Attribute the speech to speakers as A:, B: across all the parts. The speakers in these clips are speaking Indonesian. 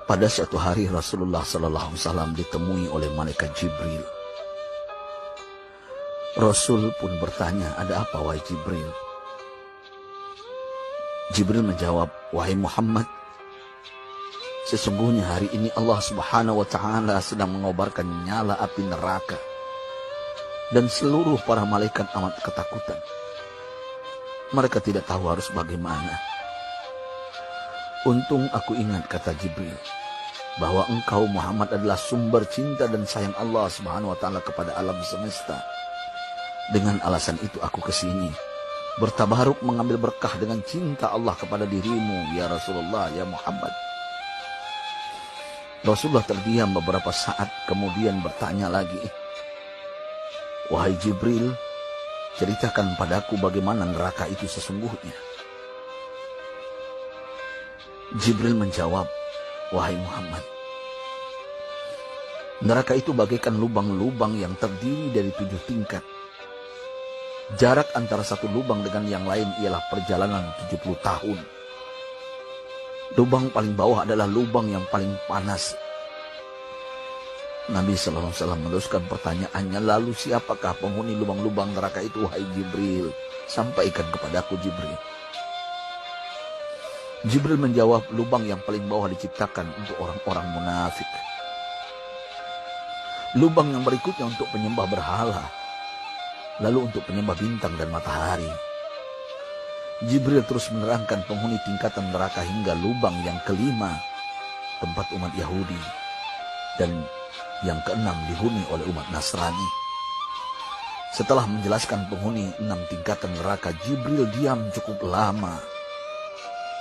A: Pada suatu hari Rasulullah SAW ditemui oleh malaikat Jibril. Rasul pun bertanya, ada apa wahai Jibril? Jibril menjawab, wahai Muhammad, sesungguhnya hari ini Allah Subhanahu wa Ta'ala sedang mengobarkan nyala api neraka, dan seluruh para malaikat amat ketakutan. Mereka tidak tahu harus bagaimana. Untung aku ingat, kata Jibril, bahwa engkau Muhammad adalah sumber cinta dan sayang Allah Subhanahu wa Ta'ala kepada alam semesta. Dengan alasan itu aku kesini, bertabaruk mengambil berkah dengan cinta Allah kepada dirimu, ya Rasulullah, ya Muhammad. Rasulullah terdiam beberapa saat, kemudian bertanya lagi, wahai Jibril, ceritakan padaku bagaimana neraka itu sesungguhnya. Jibril menjawab, wahai Muhammad, neraka itu bagaikan lubang-lubang yang terdiri dari 7 tingkat. Jarak antara satu lubang dengan yang lain ialah perjalanan 70 tahun. Lubang paling bawah adalah lubang yang paling panas. Nabi SAW meneruskan pertanyaannya, lalu siapakah penghuni lubang-lubang neraka itu, wahai Jibril? Sampaikan kepadaku, Jibril. Jibril menjawab, lubang yang paling bawah diciptakan untuk orang-orang munafik. Lubang yang berikutnya untuk penyembah berhala, lalu untuk penyembah bintang dan matahari. Jibril terus menerangkan penghuni tingkatan neraka hingga lubang yang kelima, tempat umat Yahudi, dan yang keenam dihuni oleh umat Nasrani. Setelah menjelaskan penghuni 6 tingkatan neraka, Jibril diam cukup lama.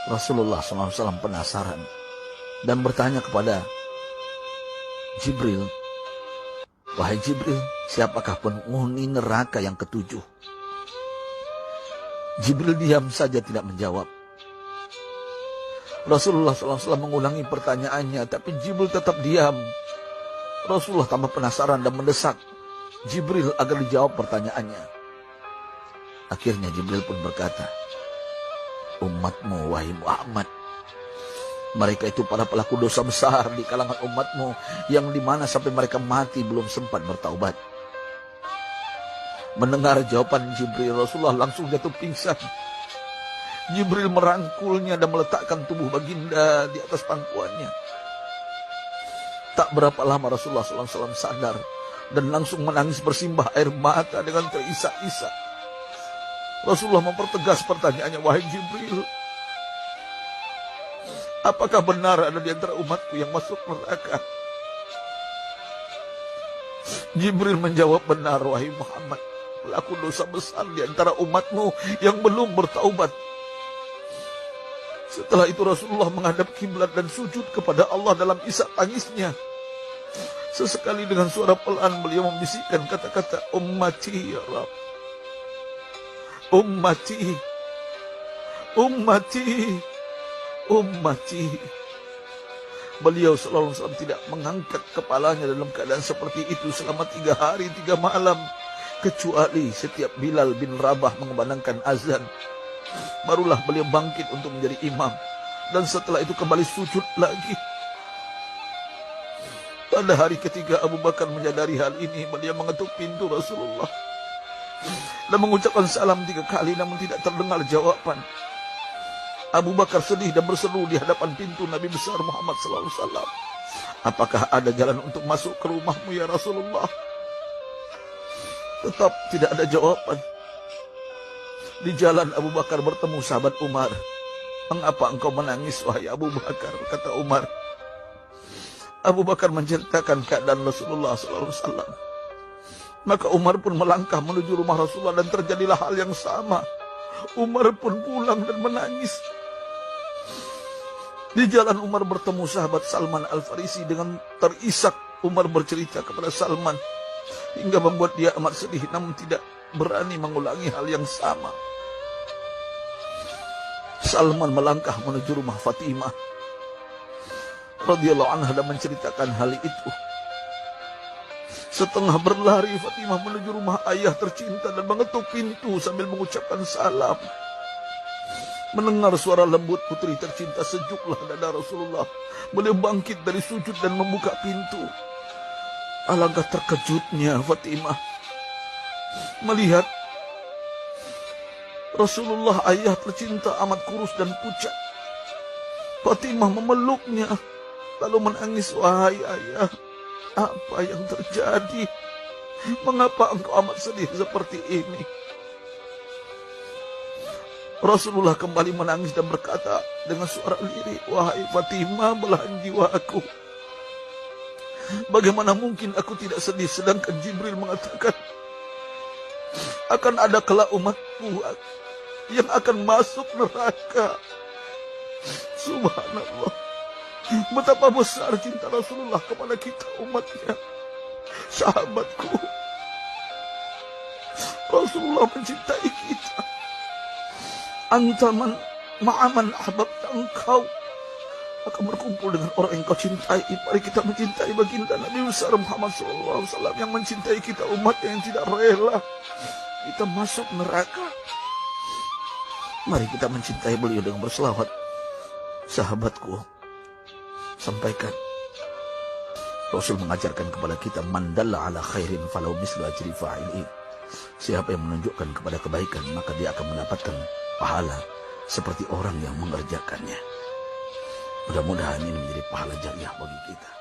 A: Rasulullah SAW penasaran dan bertanya kepada Jibril, wahai Jibril, siapakah penghuni neraka yang ke-7? Jibril diam saja tidak menjawab. Rasulullah SAW mengulangi pertanyaannya, tapi Jibril tetap diam. Rasulullah tambah penasaran dan mendesak Jibril agar dijawab pertanyaannya. Akhirnya Jibril pun berkata, umatmu wahai Muhammad, mereka itu para pelaku dosa besar di kalangan umatmu, yang dimana sampai mereka mati belum sempat bertaubat. Mendengar jawaban Jibril, Rasulullah langsung jatuh pingsan. Jibril merangkulnya dan meletakkan tubuh baginda di atas pangkuannya. Tak berapa lama Rasulullah SAW sadar dan langsung menangis bersimbah air mata dengan terisak-isak. Rasulullah mempertegas pertanyaannya, wahai Jibril, apakah benar ada di antara umatku yang masuk neraka? Jibril menjawab, benar wahai Muhammad, pelaku dosa besar di antara umatmu yang belum bertaubat. Setelah itu Rasulullah menghadap kiblat dan sujud kepada Allah dalam isak tangisnya. Sesekali dengan suara pelan beliau membisikkan kata-kata, ummati ya Rabb, ummati, ummati, ummati. Beliau SAW tidak mengangkat kepalanya dalam keadaan seperti itu selama 3 hari 3 malam, kecuali setiap Bilal bin Rabah mengumandangkan azan, barulah beliau bangkit untuk menjadi imam, dan setelah itu kembali sujud lagi. Pada hari ketiga Abu Bakar menyadari hal ini, beliau mengetuk pintu Rasulullah dan mengucapkan salam 3 kali, namun tidak terdengar jawaban. Abu Bakar sedih dan berseru di hadapan pintu Nabi besar Muhammad SAW, apakah ada jalan untuk masuk ke rumahmu ya Rasulullah? Tetap tidak ada jawaban. Di jalan Abu Bakar bertemu sahabat Umar. Mengapa engkau menangis wahai Abu Bakar? Kata Umar. Abu Bakar menceritakan keadaan Rasulullah SAW. Maka Umar pun melangkah menuju rumah Rasulullah dan terjadilah hal yang sama. Umar pun pulang dan menangis. Di jalan Umar bertemu sahabat Salman Al-Farisi. Dengan terisak Umar bercerita kepada Salman hingga membuat dia amat sedih, namun tidak berani mengulangi hal yang sama. Salman melangkah menuju rumah Fatimah radhiyallahu anha dan menceritakan hal itu. Setengah berlari Fatimah menuju rumah ayah tercinta dan mengetuk pintu sambil mengucapkan salam. Mendengar suara lembut putri tercinta, sejuklah dada Rasulullah. Beliau bangkit dari sujud dan membuka pintu. Alangkah terkejutnya Fatimah melihat Rasulullah, ayah tercinta, amat kurus dan pucat. Fatimah memeluknya lalu menangis. Wahai ayah, apa yang terjadi? Mengapa engkau amat sedih seperti ini? Rasulullah kembali menangis dan berkata dengan suara lirih, wahai Fatimah, belahan jiwaku, bagaimana mungkin aku tidak sedih sedangkan Jibril mengatakan akan ada kelak umatku yang akan masuk neraka. Subhanallah, betapa besar cinta Rasulullah kepada kita umatnya. Sahabatku, Rasulullah mencintai kita. Antaman ma'aman ahbabta, engkau akan berkumpul dengan orang yang kau cintai. Mari kita mencintai baginda Nabi besar Muhammad SAW yang mencintai kita, umat yang tidak rela kita masuk neraka. Mari kita mencintai beliau dengan berselawat. Sahabatku, sampaikan, Rasul mengajarkan kepada kita, mandalla ala khairin falau mislu ajri fa'ilin. Siapa yang menunjukkan kepada kebaikan, maka dia akan mendapatkan pahala seperti orang yang mengerjakannya. Mudah-mudahan ini menjadi pahala jariah bagi kita.